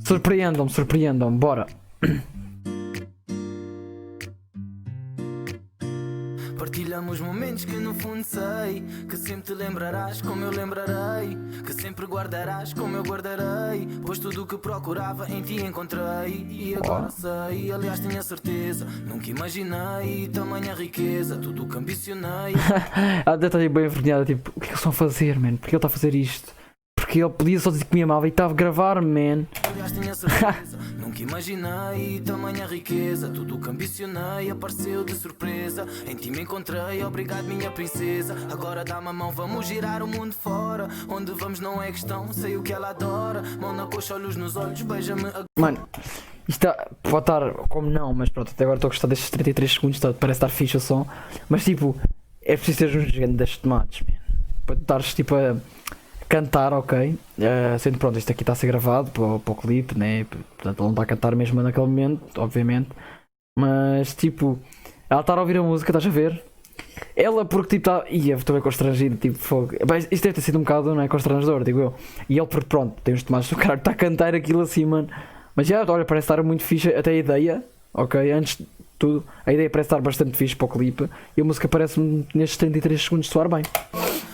Surpreendam-me, bora. Partilhamos momentos que no fundo sei que sempre te lembrarás como eu lembrarei, que sempre guardarás como eu guardarei, pois tudo o que procurava em ti encontrei. E agora sei, aliás tenho a certeza, nunca imaginei tamanha riqueza, tudo o que ambicionei. Ela deve estar bem envergonhada, tipo, o que é que eles estão a fazer, man? Porque ele está a fazer isto? Porque ele podia só dizer que me amava e estava a gravar, man. Aliás tenho a certeza, nunca imaginei tamanha riqueza, tudo o que ambicionei apareceu de surpresa. Em ti me encontrei, obrigado minha princesa. Agora dá-me a mão, vamos girar o mundo fora. Onde vamos não é questão, sei o que ela adora. Mão na coxa, olhos nos olhos, beija-me agora. Mano, isto pode estar como não, mas pronto, até agora estou a gostar destes 33 segundos, parece estar fixe o som. Mas tipo, é preciso ter uns gigantes destes tomates, man. Para estares tipo a cantar, ok. Sendo pronto, isto aqui está a ser gravado para o clipe, né? Portanto, ele não está a cantar mesmo naquele momento, obviamente. Mas tipo, ela está a ouvir a música, estás a ver? Ela porque tipo está. Ih, eu estou bem constrangido, tipo fogo. Bem, isto deve ter sido um bocado, não é, constrangedor, digo eu. E ele porque pronto, tem os tomates do caralho, está a cantar aquilo assim, mano. Mas já, olha, parece estar muito fixe, até a ideia, ok? Antes de tudo, a ideia parece estar bastante fixe para o clipe. E a música parece-me nestes 33 segundos soar bem.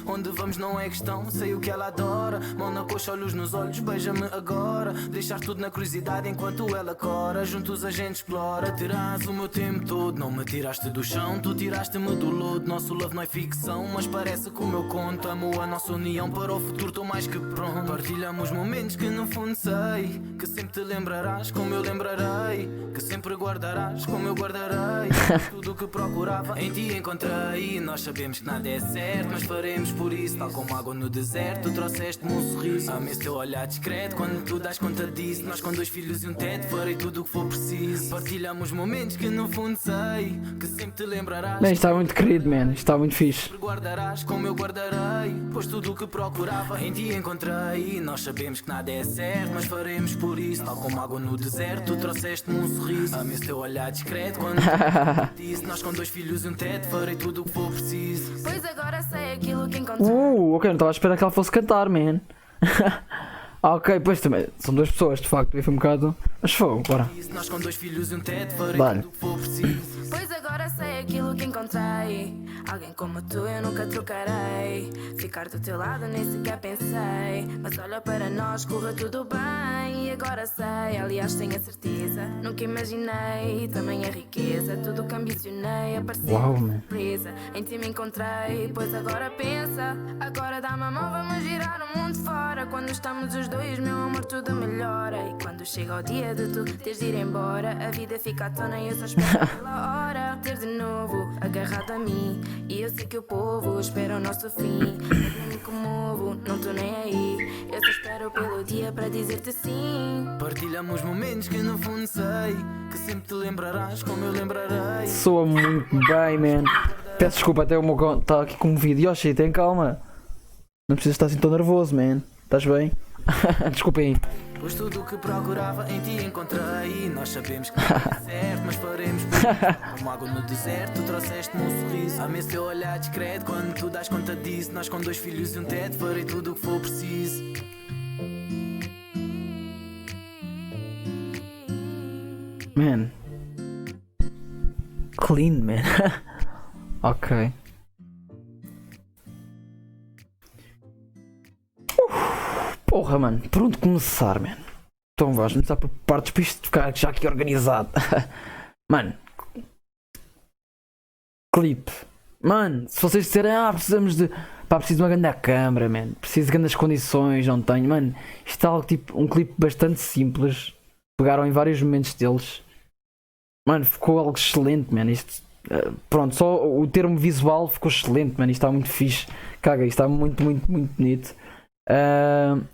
Onde vamos não é questão, sei o que ela adora. Mão na coxa, olhos nos olhos, beija-me agora. Deixar tudo na curiosidade enquanto ela cora. Juntos a gente explora, terás o meu tempo todo. Não me tiraste do chão, tu tiraste-me do lodo. Nosso love não é ficção, mas parece que o meu conto. Amo a nossa união, para o futuro estou mais que pronto. Partilhamos momentos que no fundo sei que sempre te lembrarás como eu lembrarei, que sempre guardarás como eu guardarei. Tudo o que procurava em ti encontrei. Nós sabemos que nada é certo, mas faremos por isso, tal como água no deserto, trouxeste-me um sorriso. Amei esse teu olhar discreto quando tu das conta disso. Nós com 2 filhos e um teto, farei tudo o que for preciso. Partilhamos momentos que no fundo sei que sempre te lembrarás. Man, isto está muito querido, man, isto está muito fixe. Sempre guardarás como eu guardarei, pois tudo o que procurava em ti encontrei. Nós sabemos que nada é certo, mas faremos por isso, tal como água no deserto, tu trouxeste-me um sorriso. Amei esse teu olhar discreto quando tu disse. Nós com 2 filhos e um teto, farei tudo o que for preciso. Pois agora sei aquilo que encontrei. Ok, não estava a esperar que ela fosse cantar, man. Ok, pois também, são 2 pessoas, de facto, foi um bocado. Mas fogo, bora. Nós com 2 filhos e um teto, farei Vale. tudo o que for preciso. Pois agora sei aquilo que encontrei. Alguém como tu eu nunca trocarei. Ficar do teu lado nem sequer pensei. Mas olha para nós, corra tudo bem. E agora sei, aliás tenho a certeza. Nunca imaginei tamanha riqueza. Tudo o que ambicionei apareceu Uau, de man. surpresa. Em ti me encontrei, pois agora pensa. Agora dá-me a mão, vamos girar o mundo fora. Quando estamos os dois, meu amor, tudo melhora. E quando chega o dia de tu teres de ir embora, a vida fica à tona e eu só espero pela hora ter de novo agarrado a mim. E eu sei que o povo espera o nosso fim. Mas nem me comovo, não tô nem aí. Eu só espero pelo dia para dizer-te sim. Partilhamos momentos que no fundo sei que sempre te lembrarás como eu lembrarei. Soa muito bem, man. Peço desculpa, até o meu cão está aqui comovido. Yoshi, tem calma. Não precisas estar assim tão nervoso, man. Estás bem? Desculpem. Pois tudo o que procurava em ti encontrei. Nós sabemos que não é certo, mas faremos por isso. Como água no deserto, tu trouxeste-me um sorriso. Amei esse teu olhar discreto quando tu das conta disso. Nós com 2 filhos e um teto, farei tudo o que for preciso. Man. Clean, man. Ok. Porra, mano. Por onde começar, man? Então vais começar por partes para isto ficar já aqui organizado. Mano. Clipe. Mano, se vocês disserem, precisamos de. Pá, preciso de uma grande câmara, man. Preciso de grandes condições, não tenho. Mano, isto é algo tipo um clipe bastante simples. Pegaram em vários momentos deles. Mano, ficou algo excelente, man. Isto, pronto, só o termo visual ficou excelente, man. Isto está muito fixe. Caga, isto está muito, muito, muito bonito.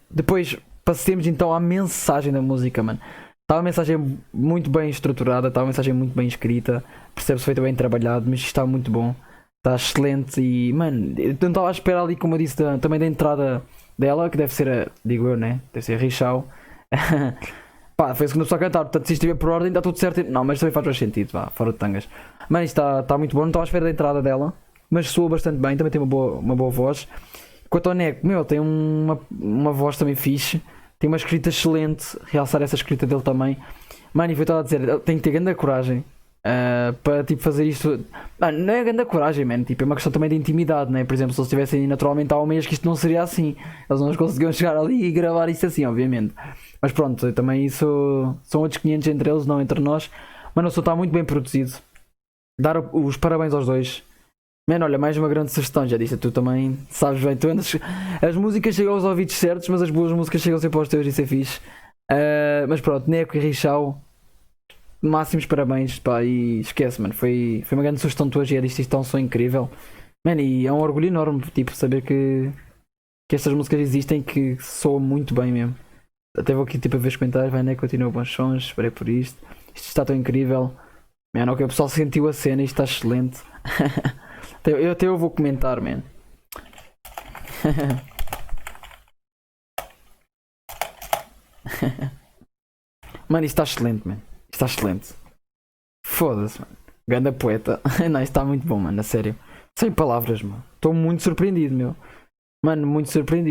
Depois passemos então à mensagem da música, mano. Está uma mensagem muito bem estruturada, está uma mensagem muito bem escrita. Percebe-se feito bem trabalhado, mas isto está muito bom. Está excelente e, mano, eu não estava a esperar ali, como eu disse, também da entrada dela, que deve ser digo eu, né? Deve ser a Richau. Pá, foi a segunda pessoa a cantar, portanto se estiver por ordem está tudo certo. Não, mas também faz mais sentido, vá, fora de tangas. Mas isto está muito bom, não estava à espera da entrada dela, mas soa bastante bem, também tem uma boa voz. Quanto ao Neco, meu, tem uma voz também fixe, Tem uma escrita excelente, realçar essa escrita dele também. Mano, e foi estava a dizer, tem que ter grande coragem para tipo fazer isto. Mano, não é grande coragem, mano. Tipo, é uma questão também de intimidade, né? Por exemplo, se eles estivessem naturalmente há um mês, que isto não seria assim. Eles não conseguiam chegar ali e gravar isto assim, obviamente. Mas pronto, também isso são outros 500 entre eles, não entre nós. Mano, o som está muito bem produzido. Dar os parabéns aos dois. Mano, olha, mais uma grande sugestão, já disse, tu também sabes bem, tu andas, as músicas chegam aos ouvidos certos, mas as boas músicas chegam sempre aos teus, isso é fixe. Mas pronto, Neco e Richau, máximos parabéns, pá, e esquece, mano, foi uma grande sugestão tua, já disse, isto é um som incrível. Mano, e é um orgulho enorme, tipo, saber que estas músicas existem, que soam muito bem mesmo. Até vou aqui, tipo, a ver os comentários, vai, Neco, continua bons sons, esperei por isto. Isto está tão incrível. Mano, ok, o pessoal sentiu a cena e está excelente. Até eu vou comentar, man. Mano, isto está excelente, man. Isto está excelente. Foda-se, mano. Ganda poeta. Não, isto está muito bom, mano, a sério. Sem palavras, mano. Estou muito surpreendido, meu. Mano, muito surpreendido.